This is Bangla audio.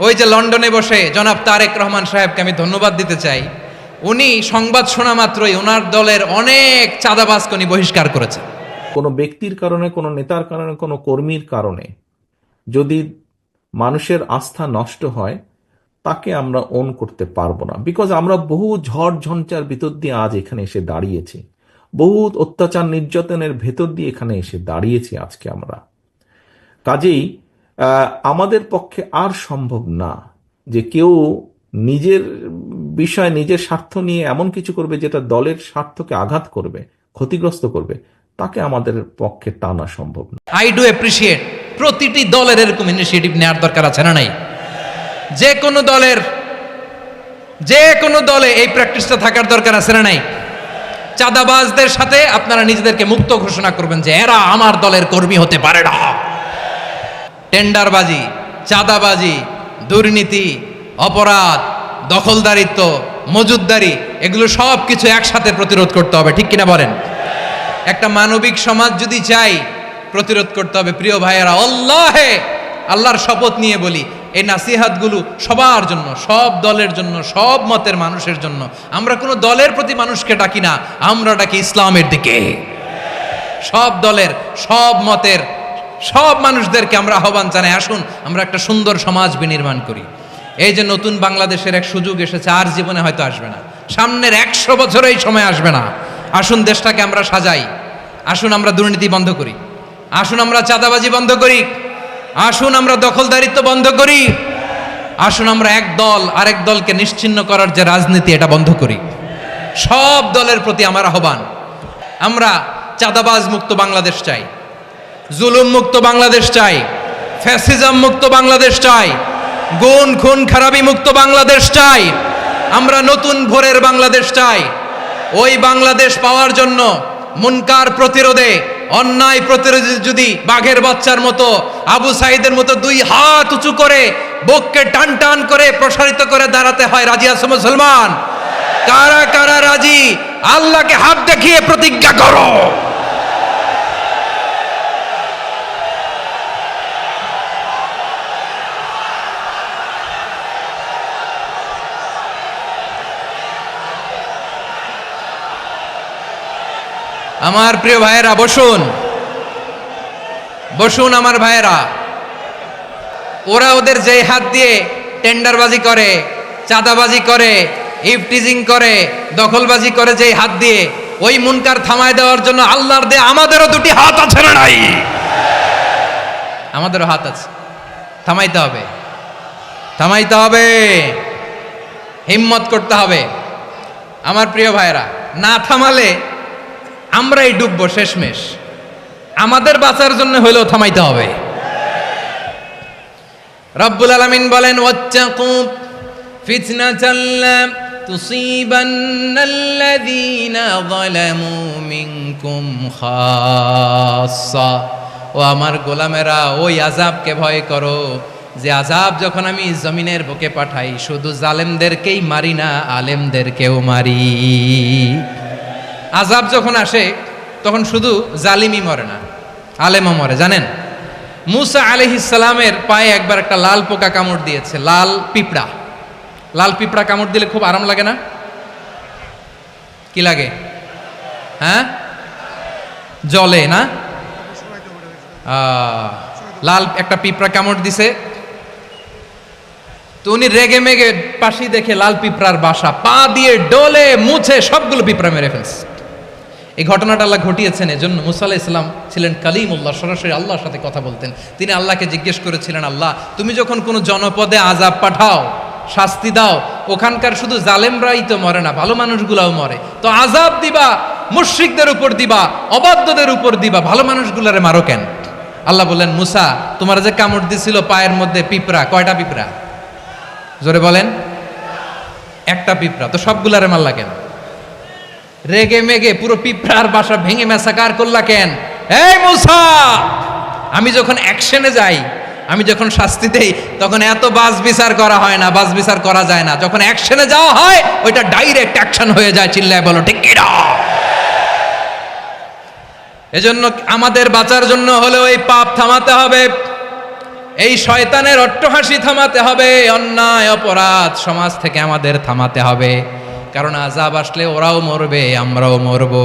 ওই যে লন্ডনে বসে জনাব তারেক রহমান সাহেবকে আমি ধন্যবাদ দিতে চাই। উনি সংবাদ শোনা মাত্রই ওনার দলের অনেক চাঁদাবাজকে উনি বহিষ্কার করেছে। কোনো ব্যক্তির কারণে, কোনো নেতার কারণে, কোনো কর্মীর কারণে যদি মানুষের আস্থা নষ্ট হয়, তাকে আমরা ওন করতে পারবো না। বিকজ আমরা বহু ঝড় ঝঞ্ঝার ভিতর দিয়ে আজ এখানে এসে দাঁড়িয়েছি, বহু অত্যাচার নির্যাতনের ভেতর দিয়ে এখানে এসে দাঁড়িয়েছি আজকে আমরা। কাজেই আমাদের পক্ষে আর সম্ভব না যে কেউ নিজের বিষয়, নিজের স্বার্থ নিয়ে এমন কিছু করবে যেটা দলের স্বার্থকে আঘাত করবে, ক্ষতিগ্রস্ত করবে। তাকে আমাদের পক্ষে টানা সম্ভব না। আই ডু অ্যাপ্রিশিয়েট প্রতিটি দলের এরকম ইনিশিয়েটিভ নেওয়ার দরকার আছে না নাই? যে কোনো দলে এই প্র্যাকটিসটা থাকার দরকার আছে না নাই? চাঁদাবাজদের সাথে আপনারা নিজেদেরকে মুক্ত ঘোষণা করবেন যে এরা আমার দলের কর্মী হতে পারে না। টেন্ডারবাজি, চাঁদাবাজি, দুর্নীতি, অপরাধ, দখলদারিত্ব, মজুদদারি, এগুলো সব কিছু একসাথে প্রতিরোধ করতে হবে, ঠিক কিনা বলেন? একটা মানবিক সমাজ যদি চাই, প্রতিরোধ করতে হবে। প্রিয় ভাইয়েরা, আল্লাহর শপথ নিয়ে বলি, এই নাসিহাতগুলো সবার জন্য, সব দলের জন্য, সব মতের মানুষের জন্য। আমরা কোনো দলের প্রতি মানুষকে ডাকি না, আমরা ডাকি ইসলামের দিকে। সব দলের, সব মতের, সব মানুষদেরকে আমরা আহ্বান জানাই, আসুন আমরা একটা সুন্দর সমাজ বিনির্মাণ করি। এই যে নতুন বাংলাদেশের এক সুযোগ এসেছে, আর জীবনে হয়তো আসবে না, সামনের 100 বছরে এই সময় আসবে না। আসুন দেশটাকে আমরা সাজাই, আসুন আমরা দুর্নীতি বন্ধ করি, আসুন আমরা চাঁদাবাজি বন্ধ করি, আসুন আমরা দখলদারিত্ব বন্ধ করি, আসুন আমরা এক দল আরেক দলকে নিশ্চিহ্ন করার যে রাজনীতি, এটা বন্ধ করি। সব দলের প্রতি আমার আহ্বান, আমরা চাঁদাবাজ মুক্ত বাংলাদেশ চাই, জুলুম মুক্ত বাংলাদেশ চাই, ফ্যাসিজম মুক্ত বাংলাদেশ চাই, গুণ খুন খারাপি মুক্ত বাংলাদেশ চাই, আমরা নতুন ভোরের বাংলাদেশ চাই। ওই বাংলাদেশ পাওয়ার জন্য মুনকার প্রতিরোধে, অন্যায় প্রতিরোধে যদি বাঘের বাচ্চার মতো, আবু সাইদের মতো 2 হাত উঁচু করে, বুককে টান টান করে প্রসারিত করে দাঁড়াতে হয়, রাজি আছো মুসলমান? কারা কারা রাজি? আল্লাহকে হাত দেখিয়ে প্রতিজ্ঞা করো। আমার প্রিয় ভাইয়েরা, বসুন বসুন আমার ভাইয়েরা। ওরা ওদের যে হাত দিয়ে টেন্ডারবাজি করে, চাঁদাবাজি করে, ইফটিজিং করে, দখলবাজি করে, যে হাত দিয়ে, ওই মুনকার থামায় দেওয়ার জন্য আল্লাহর দেয়া আমাদেরও 2টি হাত আছে না নাই? আমাদেরও হাত আছে, থামাইতে হবে, থামাইতে হবে, হিম্মত করতে হবে। আমার প্রিয় ভাইয়েরা, না থামালে আমরাই ডুববো শেষমেশ। আমাদের বাঁচার জন্য হইলেও থামাইতে হবে। রব্বুল আলামিন বলেন, ওয়াত্তাকু ফিতনাতাল লা তুসিবান্নাল্লাযীনা যালামু মিনকুম খাসসা। ও আমার গোলামেরা, ওই আযাবকে ভয় করো যে আযাব যখন আমি জমিনের বুকে পাঠাই, শুধু জালেমদেরকেই মারি না, আলেমদেরকেও মারি। আযাব যখন আসে তখন শুধু জালিমই মরে না, আলেমও মরে। জানেন, মুসা আলাইহিস সালামের পায়ে একবার একটা লাল পোকা কামড় দিয়েছে, লাল পিঁপড়া। লাল পিঁপড়া কামড় দিলে খুব আরাম লাগে না? কি লাগে? হ্যাঁ, জলে না? লাল একটা পিঁপড়া কামড় দিছে, তো উনি রেগে মেগে পাশি দেখে লাল পিঁপড়ার বাসা, পা দিয়ে ডলে মুছে সবগুলো পিঁপড়া মেরে ফেলছে। এই ঘটনাটা আল্লাহ ঘটিয়েছেন, এজন্য মুসা আলাইহিস সালাম ছিলেন কালিমুল্লাহ, সরাসরি আল্লাহর সাথে কথা বলতেন। তিনি আল্লাহকে জিজ্ঞেস করেছিলেন, আল্লাহ তুমি যখন কোনো জনপদে আযাব পাঠাও, শাস্তি দাও, ওখানকার শুধু জালেমরাই তো মরে না, ভালো মানুষগুলাও মরে, তো আযাব দিবা মুশরিকদের উপর দিবা, অবাধ্যদের উপর দিবা, ভালো মানুষগুলারে মারো কেন? আল্লাহ বললেন, মুসা তোমার যে কামড় দিছিল পায়ের মধ্যে পিঁপড়া, কয়টা পিঁপড়া? জোরে বলেন। একটা পিঁপড়া, তো সবগুলারে মারলা কেন? রেগে মেগে পুরো পিঁপড়ার বাসা ভেঙে ম্যাসাকার করলা কেন? এই মুসা, আমি যখন অ্যাকশনে যাই, আমি যখন শাস্তি দেই, তখন এত বাস বিচার করা হয় না, বাস বিচার করা যায় না। যখন অ্যাকশনে যাওয়া হয়, ওইটা ডাইরেক্ট অ্যাকশন হয়ে যায়। চিল্লায় বলো ঠিক কি না? এজন্য আমাদের বাঁচার জন্য হলে ওই পাপ থামাতে হবে, এই শয়তানের অট্টহাসি থামাতে হবে, অন্যায় অপরাধ সমাজ থেকে আমাদের থামাতে হবে, কারণ আযাব আসলে ওরাও মরবে, আমরাও মরবো।